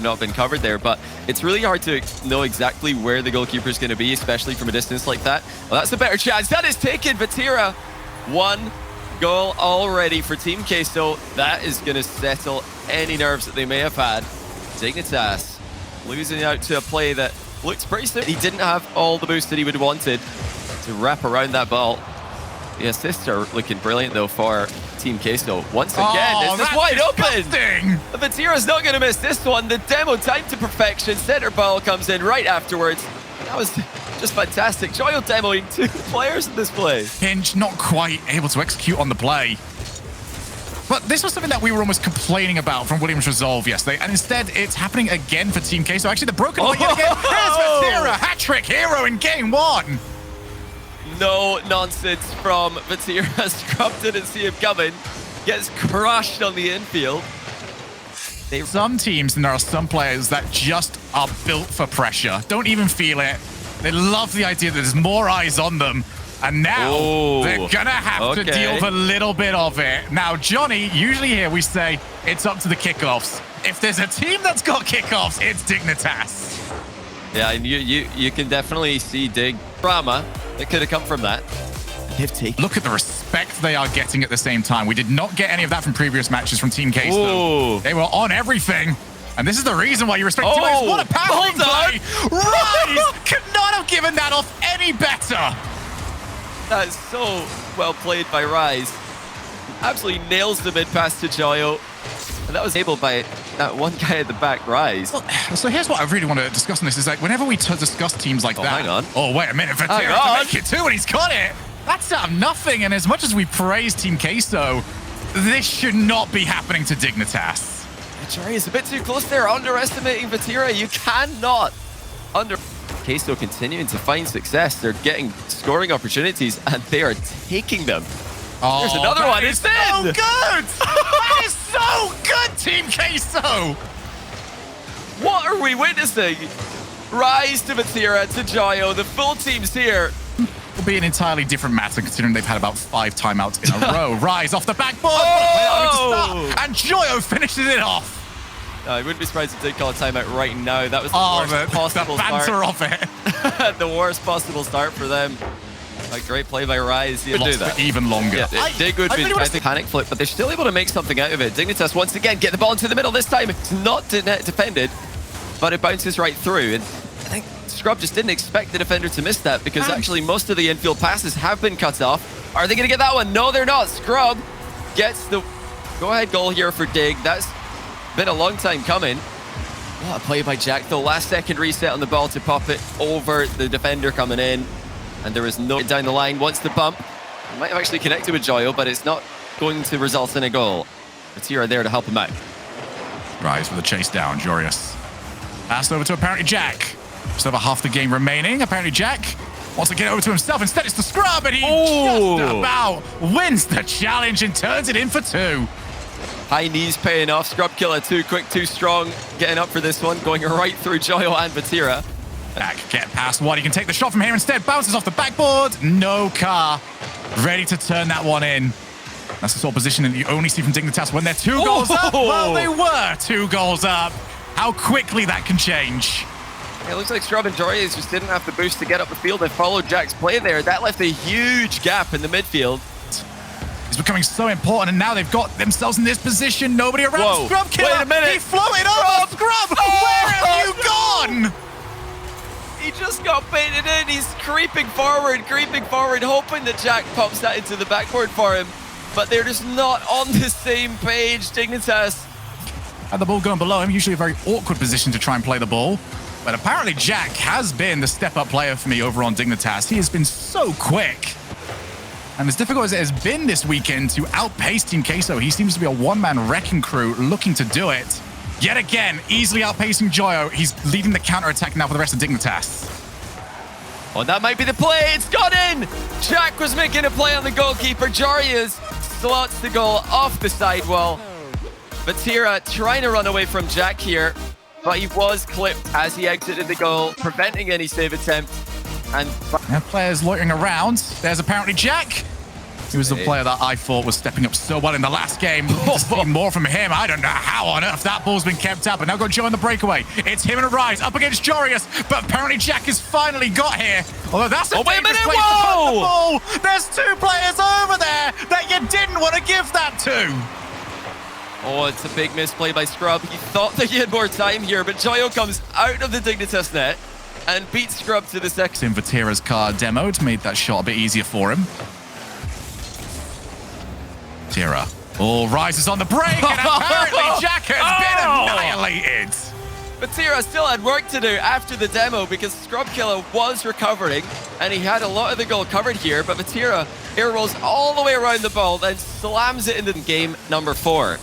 not been covered there, but it's really hard to know exactly where the goalkeeper is going to be, especially from a distance like that. Well, that's a better chance. That is taken. Vatira, 1 goal already for Team Queso. That is going to settle any nerves that they may have had. Dignitas losing out to a play that looks pretty simple. He didn't have all the boost that he would have wanted to wrap around that ball. The assists are looking brilliant, though, for Team Queso. Once again, this is wide open. Vatira's not going to miss this one. The demo timed to perfection. Center ball comes in right afterwards. That was just fantastic. Joyo demoing 2 players in this play. Hinge not quite able to execute on the play. But this was something that we were almost complaining about from Williams Resolve yesterday, and instead it's happening again for Team Queso. Actually, the broken away yet again. Here's Vatira, hat-trick hero in game 1. No nonsense from Vatira. Scrub didn't see him coming. Gets crushed on the infield. Some teams, and there are some players that just are built for pressure. Don't even feel it. They love the idea that there's more eyes on them. And now they're gonna have to deal with a little bit of it. Now, Johnny, usually here we say it's up to the kickoffs. If there's a team that's got kickoffs, it's Dignitas. Yeah, and you can definitely see Dig drama that could have come from that. Look at the respect they are getting at the same time. We did not get any of that from previous matches from Team Queso. They were on everything. And this is the reason why you respect Team Queso. What a passing play! Rise could not have given that off any better. That is so well played by Rise. Absolutely nails the mid-pass to Joyo. And that was able by that one guy at the back, Rise. Well, so here's what I really want to discuss on this. Is like whenever we discuss teams like that. Hang on. Oh, wait a minute. Vatira to make it too, and he's got it. That's out of nothing. And as much as we praise Team Queso, this should not be happening to Dignitas. Jerry is a bit too close there, underestimating Vatira. You cannot Queso continuing to find success. They're getting scoring opportunities, and they are taking them. Oh, there's another one. It's so good! That is so good, Team Queso! What are we witnessing? Rise to Vatira, to Joyo. The full team's here. Will be an entirely different matter considering they've had about 5 timeouts in a row. Rise off the backboard. And Joyo finishes it off. I wouldn't be surprised if they call a timeout right now. That was the worst possible banter start. Of it. The worst possible start for them. A great play by Rise. You do that for even longer. Yeah, Dig would be, I think, panic flip, but they're still able to make something out of it. Dignitas once again get the ball into the middle. This time it's not defended, but it bounces right through. And I think Scrub just didn't expect the defender to miss that because actually most of the infield passes have been cut off. Are they going to get that one? No, they're not. Scrub gets the go-ahead goal here for Dig. That's been a long time coming. What a play by Jack, though. Last second reset on the ball to pop it over the defender coming in. And there is no down the line. Wants the bump. Might have actually connected with Joyo, but it's not going to result in a goal. Vatira there to help him out. Rise with a chase down. Joyous. Passed over to apparently Jack. Just over half the game remaining. Apparently Jack wants to get over to himself. Instead it's the Scrub, and he just about wins the challenge and turns it in for 2. High knees paying off. Scrub killer too quick, too strong. Getting up for this one. Going right through Joyo and Vatira. Jack get past one. He can take the shot from here instead. Bounces off the backboard. No car. Ready to turn that one in. That's the sort of position that you only see from Dignitas when they're 2 goals up. Well, they were 2 goals up. How quickly that can change. It looks like Scrub and Joyous just didn't have the boost to get up the field. They followed Jack's play there. That left a huge gap in the midfield. It's becoming so important, and now they've got themselves in this position. Nobody around. Whoa. Scrub killer. Wait a minute. He floated over. Scrub, where have you gone? He just got baited in. He's creeping forward, hoping that Jack pops that into the backboard for him. But they're just not on the same page. Dignitas. And the ball going below him, usually a very awkward position to try and play the ball. But apparently Jack has been the step-up player for me over on Dignitas. He has been so quick. And as difficult as it has been this weekend to outpace Team Queso, he seems to be a one-man wrecking crew looking to do it. Yet again, easily outpacing Joyo. He's leading the counter-attack now for the rest of Dignitas. Oh, that might be the play. It's got in. Jack was making a play on the goalkeeper. Jarius slots the goal off the sidewall. Vatira trying to run away from Jack here, but he was clipped as he exited the goal, preventing any save attempt. And players loitering around. There's apparently Jack. He was the player that I thought was stepping up so well in the last game. Looking to see more from him. I don't know how on earth that ball's been kept up. And now got Joe on the breakaway. It's him and Rise up against Jorius. But apparently Jack has finally got here. Although that's a wait a minute, place to put the ball. There's 2 players over there that you didn't want to give that to. Oh, it's a big misplay by Scrub. He thought that he had more time here, but Joyo comes out of the Dignitas net and beats Scrub to the second. In Vatira's car demoed, made that shot a bit easier for him. Vatira. Oh, rises on the break, and apparently Jack has been annihilated. Vatira still had work to do after the demo because Scrub Killer was recovering, and he had a lot of the goal covered here, but Vatira air rolls all the way around the ball, then slams it into game number 4.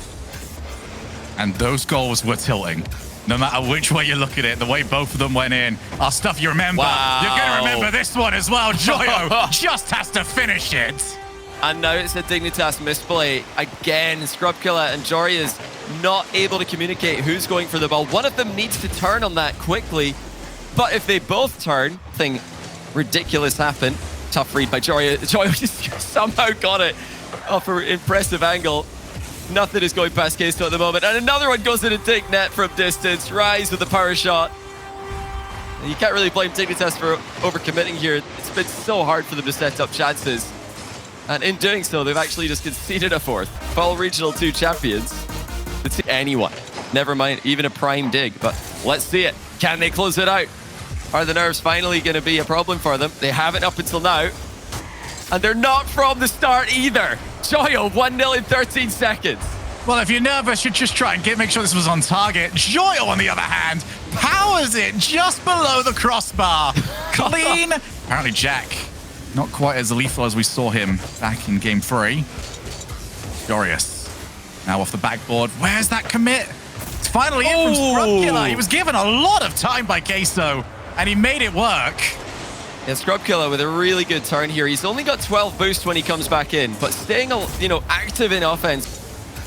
And those goals were tilting. No matter which way you look at it, the way both of them went in are stuff you remember. Wow. You're going to remember this one as well. Joyo just has to finish it. And now it's a Dignitas misplay. Again, Scrub Killer and Jory is not able to communicate who's going for the ball. One of them needs to turn on that quickly. But if they both turn, something ridiculous happened. Tough read by Jory. Jory somehow got it off an impressive angle. Nothing is going past Queso at the moment. And another one goes into Dig net from distance. Rise with the power shot. And you can't really blame Dignitas for overcommitting here. It's been so hard for them to set up chances. And in doing so, they've actually just conceded a 4th. Fall Regional 2 champions. It's anyone. Never mind, even a prime Dig. But let's see it. Can they close it out? Are the nerves finally going to be a problem for them? They haven't up until now. And they're not from the start either. Joyo, 1-0 in 13 seconds. Well, if you're nervous, you just try and make sure this was on target. Joyo, on the other hand, powers it just below the crossbar. Clean. Apparently Jack, not quite as lethal as we saw him back in game 3. Jorius, now off the backboard. Where's that commit? It's finally in from Scrub Killer. He was given a lot of time by Queso, and he made it work. Yeah, Scrub Killer with a really good turn here. He's only got 12 boost when he comes back in, but staying, active in offense.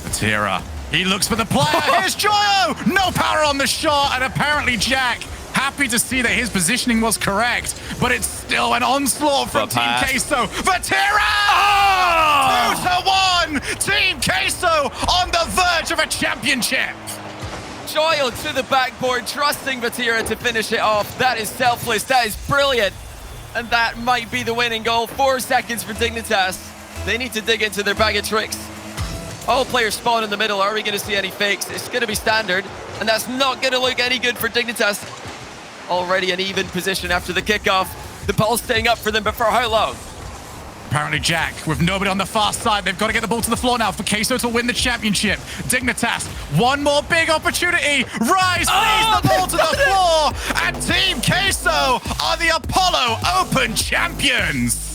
Vatira, he looks for the player. Here's Joyo. No power on the shot, and apparently Jack happy to see that his positioning was correct, but it's still an onslaught from Team Queso. Vatira! Oh! 2-1. Team Queso on the verge of a championship. Joyo to the backboard, trusting Vatira to finish it off. That is selfless. That is brilliant. And that might be the winning goal. 4 seconds for Dignitas. They need to dig into their bag of tricks. All players spawn in the middle. Are we going to see any fakes? It's going to be standard. And that's not going to look any good for Dignitas. Already an even position after the kickoff. The ball's staying up for them, but for how long? Apparently Jack, with nobody on the far side, they've got to get the ball to the floor now for Queso to win the championship. Dignitas, one more big opportunity. Rise leads the ball to the floor, and Team Queso are the Apollo Open champions.